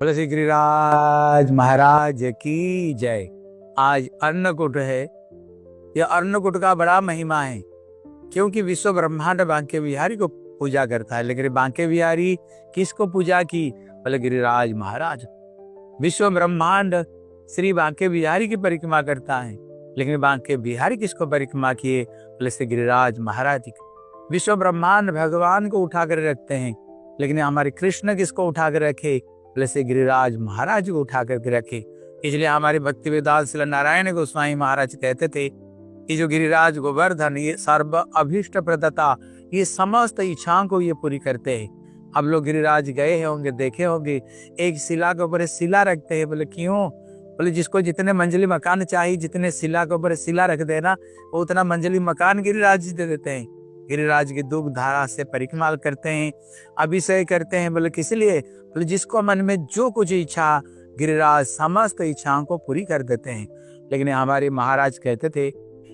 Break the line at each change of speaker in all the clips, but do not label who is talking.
बोले श्री गिरिराज महाराज की जय। आज अन्नकूट है। यह अन्नकूट का बड़ा महिमा है, क्योंकि विश्व ब्रह्मांड बांके बिहारी को पूजा करता है। लेकिन बांके बिहारी किसको पूजा की? बोले गिरिराज महाराज। विश्व ब्रह्मांड श्री बांके बिहारी की परिक्रमा करता है, लेकिन बांके बिहारी किसको परिक्रमा किए? बोले श्री गिरिराज महाराज की। विश्व ब्रह्मांड भगवान को उठा कर रखते हैं, लेकिन हमारे कृष्ण किसको उठा कर रखे? बोले श्री गिरिराज महाराज को उठा करके रखे। इसलिए हमारे भक्ति वेदांत श्री नारायण गोस्वामी महाराज कहते थे कि जो गिरिराज गोवर्धन ये सर्व अभीष्ट प्रदाता, ये समस्त इच्छाओं को ये पूरी करते हैं। अब लोग गिरिराज गए होंगे, देखे होंगे, एक शिला के ऊपर शिला रखते हैं। बोले क्यों? बोले जिसको जितने मंजिली मकान चाहिए, जितने शिला के ऊपर शिला रख देना, वो उतना मंजिली मकान गिरिराज जी दे देते हैं। गिरिराज की दुख धारा से परिक्रमा करते हैं, अभिषेक करते हैं। बोले किस लिए? बोले जिसको मन में जो कुछ इच्छा, गिरिराज समस्त इच्छाओं को पूरी कर देते हैं। लेकिन हमारे महाराज कहते थे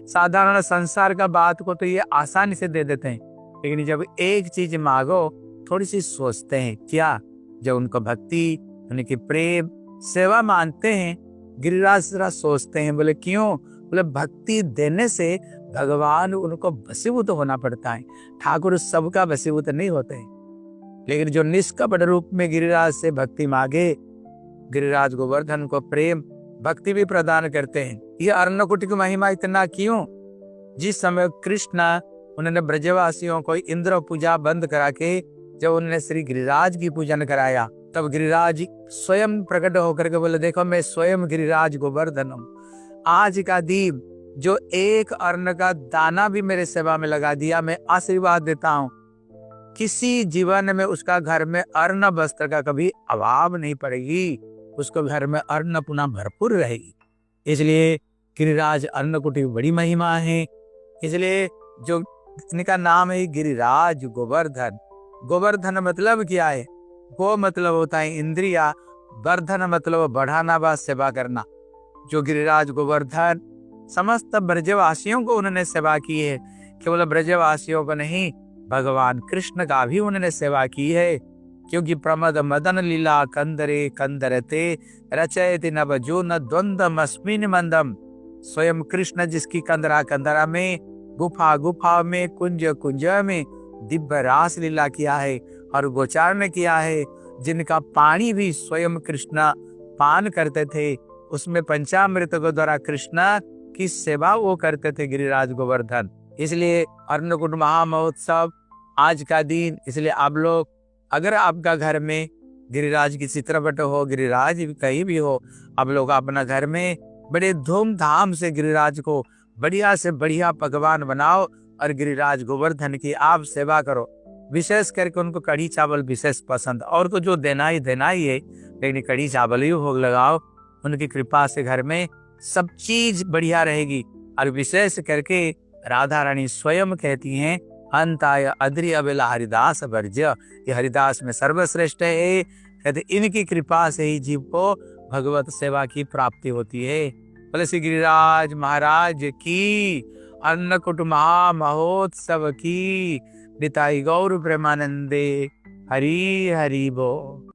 साधारण संसार का बात को तो ये आसानी से दे देते हैं, लेकिन जब एक चीज मांगो थोड़ी सी सोचते हैं। क्या? जब उनको भक्ति, उनकी प्रेम, सेवा मानते हैं, गिरिराज जरा सोचते हैं। बोले क्यों? बोले भक्ति देने से भगवान उनको वशीभूत होना पड़ता है। ठाकुर सबका वशीभूत नहीं होते हैं, लेकिन जो निष्कपट रूप में गिरिराज से भक्ति मांगे, गिरिराज गोवर्धन को प्रेम भक्ति भी प्रदान करते हैं। यह अन्नकूट की महिमा इतना क्यों? जिस समय कृष्ण उन्होंने ब्रजवासियों को इंद्र पूजा बंद करा के जब उन्होंने श्री गिरिराज की पूजन कराया, तब गिरिराज स्वयं प्रकट होकर के बोले देखो मैं स्वयं गिरिराज गोवर्धन हूँ। आज का दीप जो एक अन्न का दाना भी मेरे सेवा में लगा दिया, मैं आशीर्वाद देता हूँ किसी जीवन में उसका घर में अन्न वस्त्र का कभी अभाव नहीं पड़ेगी, उसको घर में अन्न पुनः भरपूर रहेगी। इसलिए गिरिराज अन्नकूट की बड़ी महिमा है। इसलिए जो इनका नाम है गिरिराज गोवर्धन। गोवर्धन मतलब क्या है? गो मतलब होता है इंद्रिया, वर्धन मतलब बढ़ाना व सेवा करना। जो गिरिराज गोवर्धन समस्त ब्रजवासियों को उन्होंने सेवा की है, केवल ब्रजवासियों को नहीं, भगवान कृष्ण का भी उन्होंने सेवा की है। क्योंकि प्रमद मदन लीला कंदरे कंदरते रचयति नव जो न द्वंद्व अस्मिन मंदम। स्वयं कृष्ण जिसकी कंदरा कंदरा में, गुफा गुफा में, कुंज कुंज में दिव्य रास लीला किया है और गोचारण किया है, जिनका पानी भी स्वयं कृष्ण पान करते थे। उसमें पंचामृत के द्वारा कृष्ण की सेवा वो करते थे गिरिराज गोवर्धन। इसलिए अन्नकूट महामहोत्सव आज का दिन। इसलिए आप लोग, अगर आपका घर में गिरिराज की चित्रपट हो, गिरिराज कहीं भी हो, आप लोग अपना घर में बड़े धूमधाम से गिरिराज को बढ़िया से बढ़िया पकवान बनाओ और गिरिराज गोवर्धन की आप सेवा करो। विशेष करके उनको कढ़ी चावल विशेष पसंद, और तो जो देना ही है, लेकिन कढ़ी चावल ही भोग लगाओ। उनकी कृपा से घर में सब चीज बढ़िया रहेगी। और विशेष करके राधा रानी स्वयं कहती हैं अंताय अद्रि अबेला हरिदास वर्ज्य, ये हरिदास में सर्वश्रेष्ठ है। कहते इनकी कृपा से ही जीव को भगवत सेवा की प्राप्ति होती है। बोले श्री गिरिराज महाराज की, अन्नकूट महामहोत्सव की। निताई गौर प्रेमानंदे। हरि हरि बोल।